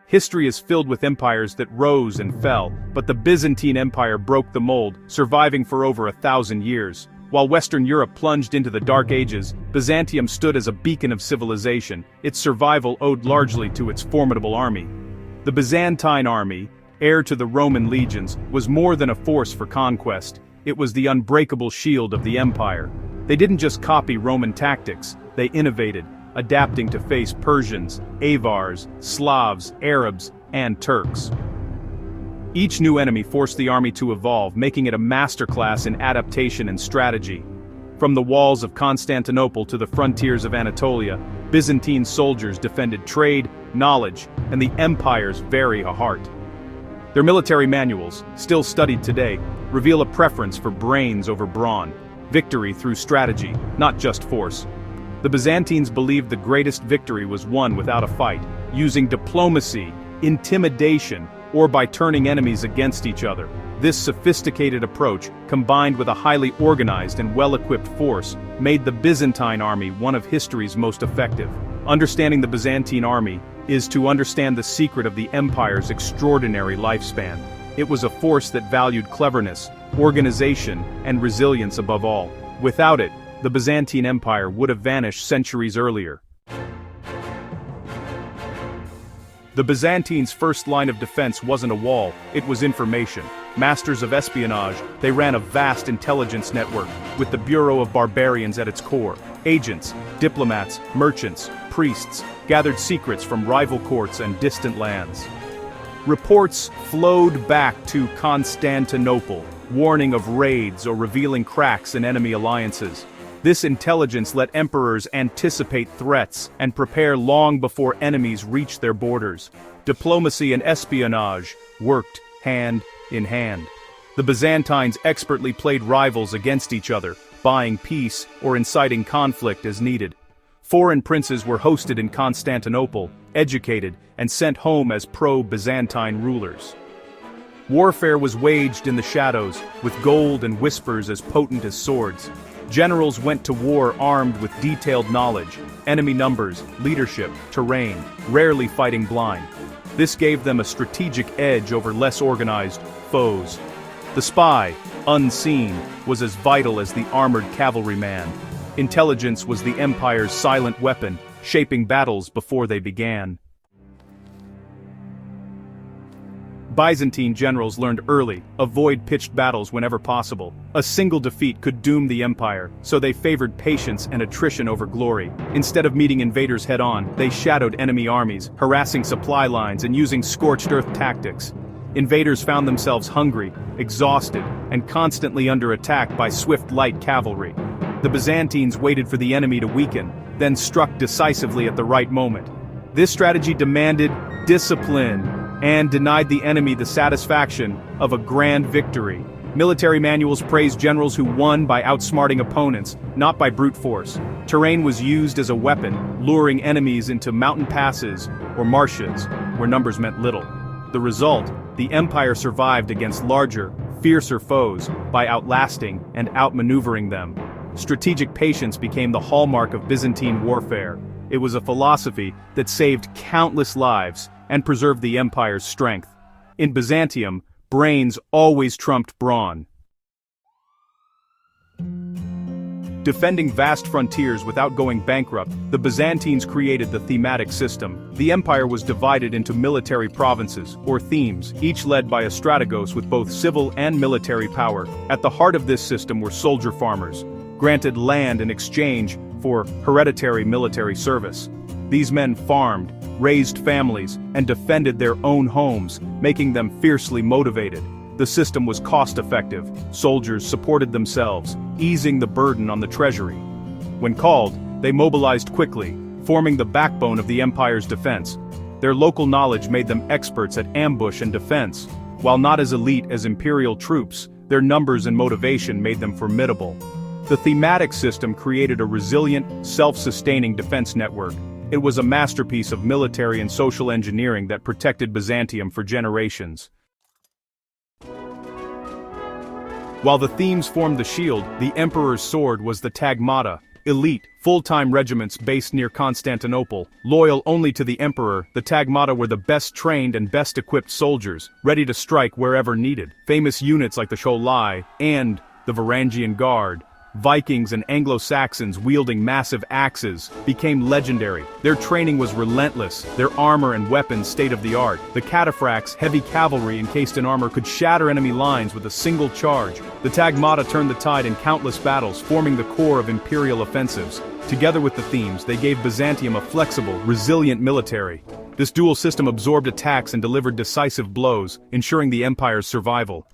History is filled with empires that rose and fell, but the Byzantine Empire broke the mold, surviving for over 1,000 years. While Western Europe plunged into the Dark Ages, Byzantium stood as a beacon of civilization, its survival owed largely to its formidable army. The Byzantine Army, heir to the Roman legions, was more than a force for conquest. It was the unbreakable shield of the empire. They didn't just copy Roman tactics, they innovated, adapting to face Persians, Avars, Slavs, Arabs, and Turks. Each new enemy forced the army to evolve, making it a masterclass in adaptation and strategy. From the walls of Constantinople to the frontiers of Anatolia, Byzantine soldiers defended trade, knowledge, and the empire's very heart. Their military manuals, still studied today, reveal a preference for brains over brawn, victory through strategy, not just force. The Byzantines believed the greatest victory was won without a fight, using diplomacy, intimidation, or by turning enemies against each other. This sophisticated approach, combined with a highly organized and well-equipped force, made the Byzantine army one of history's most effective. Understanding the Byzantine army is to understand the secret of the empire's extraordinary lifespan. It was a force that valued cleverness, organization, and resilience above all. Without it, the Byzantine Empire would have vanished centuries earlier. The Byzantines' first line of defense wasn't a wall, it was information. Masters of espionage, they ran a vast intelligence network, with the Bureau of Barbarians at its core. Agents, diplomats, merchants, priests, gathered secrets from rival courts and distant lands. Reports flowed back to Constantinople, warning of raids or revealing cracks in enemy alliances. This intelligence let emperors anticipate threats and prepare long before enemies reached their borders. Diplomacy and espionage worked hand in hand. The Byzantines expertly played rivals against each other, buying peace or inciting conflict as needed. Foreign princes were hosted in Constantinople, educated, and sent home as pro-Byzantine rulers. Warfare was waged in the shadows, with gold and whispers as potent as swords. Generals went to war armed with detailed knowledge, enemy numbers, leadership, terrain, rarely fighting blind. This gave them a strategic edge over less organized foes. The spy, unseen, was as vital as the armored cavalryman. Intelligence was the empire's silent weapon, shaping battles before they began. Byzantine generals learned early, avoid pitched battles whenever possible. A single defeat could doom the empire, so they favored patience and attrition over glory. Instead of meeting invaders head-on, they shadowed enemy armies, harassing supply lines and using scorched earth tactics. Invaders found themselves hungry, exhausted, and constantly under attack by swift light cavalry. The Byzantines waited for the enemy to weaken, then struck decisively at the right moment. This strategy demanded discipline and denied the enemy the satisfaction of a grand victory. Military manuals praised generals who won by outsmarting opponents, not by brute force. Terrain was used as a weapon, luring enemies into mountain passes or marshes, where numbers meant little. The result, the empire survived against larger, fiercer foes by outlasting and outmaneuvering them. Strategic patience became the hallmark of Byzantine warfare. It was a philosophy that saved countless lives and preserved the empire's strength. In Byzantium, brains always trumped brawn. Defending vast frontiers without going bankrupt, the Byzantines created the thematic system. The empire was divided into military provinces, or themes, each led by a strategos with both civil and military power. At the heart of this system were soldier farmers, granted land in exchange for hereditary military service. These men farmed, raised families, and defended their own homes, making them fiercely motivated. The system was cost-effective. Soldiers supported themselves, easing the burden on the treasury. When called, they mobilized quickly, forming the backbone of the empire's defense. Their local knowledge made them experts at ambush and defense. While not as elite as imperial troops, their numbers and motivation made them formidable. The thematic system created a resilient, self-sustaining defense network. It was a masterpiece of military and social engineering that protected Byzantium for generations. While the themes formed the shield, the emperor's sword was the tagmata. Elite, full-time regiments based near Constantinople, loyal only to the emperor, the Tagmata were the best trained and best equipped soldiers, ready to strike wherever needed. Famous units like the Sholai and the Varangian Guard, Vikings and Anglo-Saxons wielding massive axes, became legendary. Their training was relentless, their armor and weapons state-of-the-art. The cataphracts, heavy cavalry encased in armor, could shatter enemy lines with a single charge. The Tagmata turned the tide in countless battles, forming the core of imperial offensives. Together with the themes, they gave Byzantium a flexible, resilient military. This dual system absorbed attacks and delivered decisive blows, ensuring the empire's survival.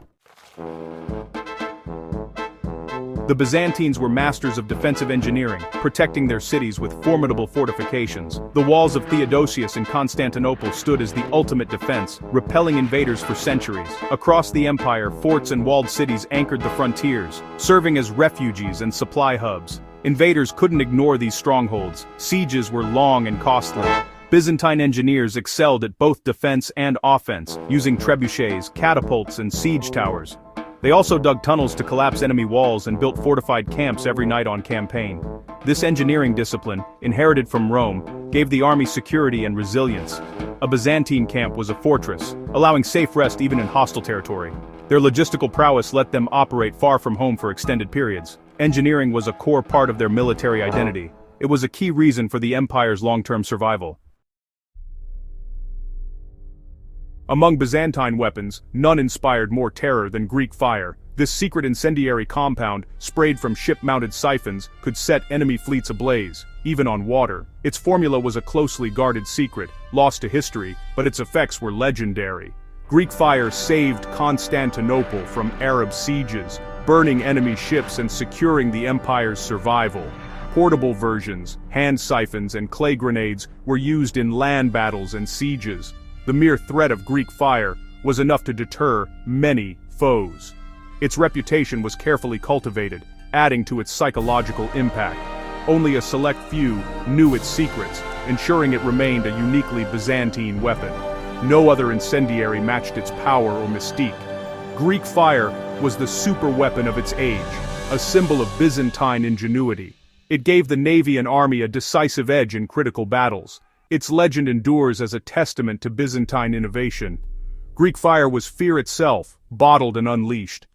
The Byzantines were masters of defensive engineering, protecting their cities with formidable fortifications. The walls of Theodosius and Constantinople stood as the ultimate defense, repelling invaders for centuries. Across the empire, forts and walled cities anchored the frontiers, serving as refuges and supply hubs. Invaders couldn't ignore these strongholds. Sieges were long and costly. Byzantine engineers excelled at both defense and offense, using trebuchets, catapults, and siege towers. They also dug tunnels to collapse enemy walls and built fortified camps every night on campaign. This engineering discipline, inherited from Rome, gave the army security and resilience. A Byzantine camp was a fortress, allowing safe rest even in hostile territory. Their logistical prowess let them operate far from home for extended periods. Engineering was a core part of their military identity. It was a key reason for the empire's long-term survival. Among Byzantine weapons, none inspired more terror than Greek fire. This secret incendiary compound, sprayed from ship-mounted siphons, could set enemy fleets ablaze, even on water. Its formula was a closely guarded secret, lost to history, but its effects were legendary. Greek fire saved Constantinople from Arab sieges, burning enemy ships and securing the empire's survival. Portable versions, hand siphons and clay grenades were used in land battles and sieges. The mere threat of Greek fire was enough to deter many foes. Its reputation was carefully cultivated, adding to its psychological impact. Only a select few knew its secrets, ensuring it remained a uniquely Byzantine weapon. No other incendiary matched its power or mystique. Greek fire was the super weapon of its age, a symbol of Byzantine ingenuity. It gave the navy and army a decisive edge in critical battles. Its legend endures as a testament to Byzantine innovation. Greek fire was fear itself, bottled and unleashed.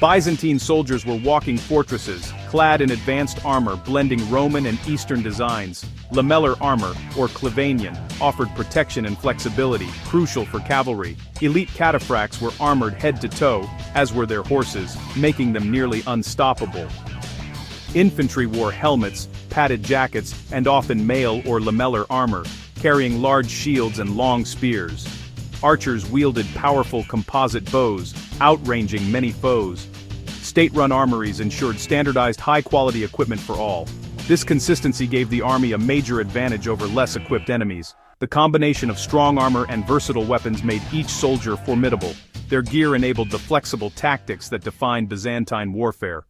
Byzantine soldiers were walking fortresses, clad in advanced armor blending Roman and Eastern designs. Lamellar armor, or Clavanian, offered protection and flexibility, crucial for cavalry. Elite cataphracts were armored head to toe, as were their horses, making them nearly unstoppable. Infantry wore helmets, padded jackets, and often mail or lamellar armor, carrying large shields and long spears. Archers wielded powerful composite bows, outranging many foes. State-run armories ensured standardized high-quality equipment for all. This consistency gave the army a major advantage over less equipped enemies. The combination of strong armor and versatile weapons made each soldier formidable. Their gear enabled the flexible tactics that defined Byzantine warfare.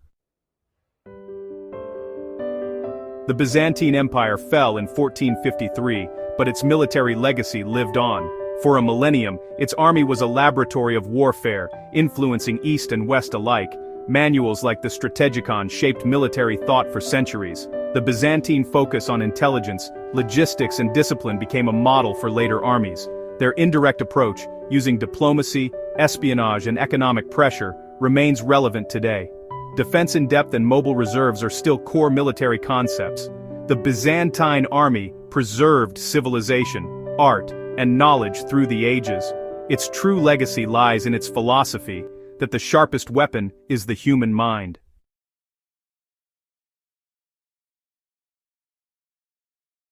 The Byzantine Empire fell in 1453, but its military legacy lived on. For a millennium, its army was a laboratory of warfare, influencing East and West alike. Manuals like the Strategikon shaped military thought for centuries. The Byzantine focus on intelligence, logistics and discipline became a model for later armies. Their indirect approach, using diplomacy, espionage and economic pressure, remains relevant today. Defense in depth and mobile reserves are still core military concepts. The Byzantine army preserved civilization, art, and knowledge through the ages. Its true legacy lies in its philosophy that the sharpest weapon is the human mind.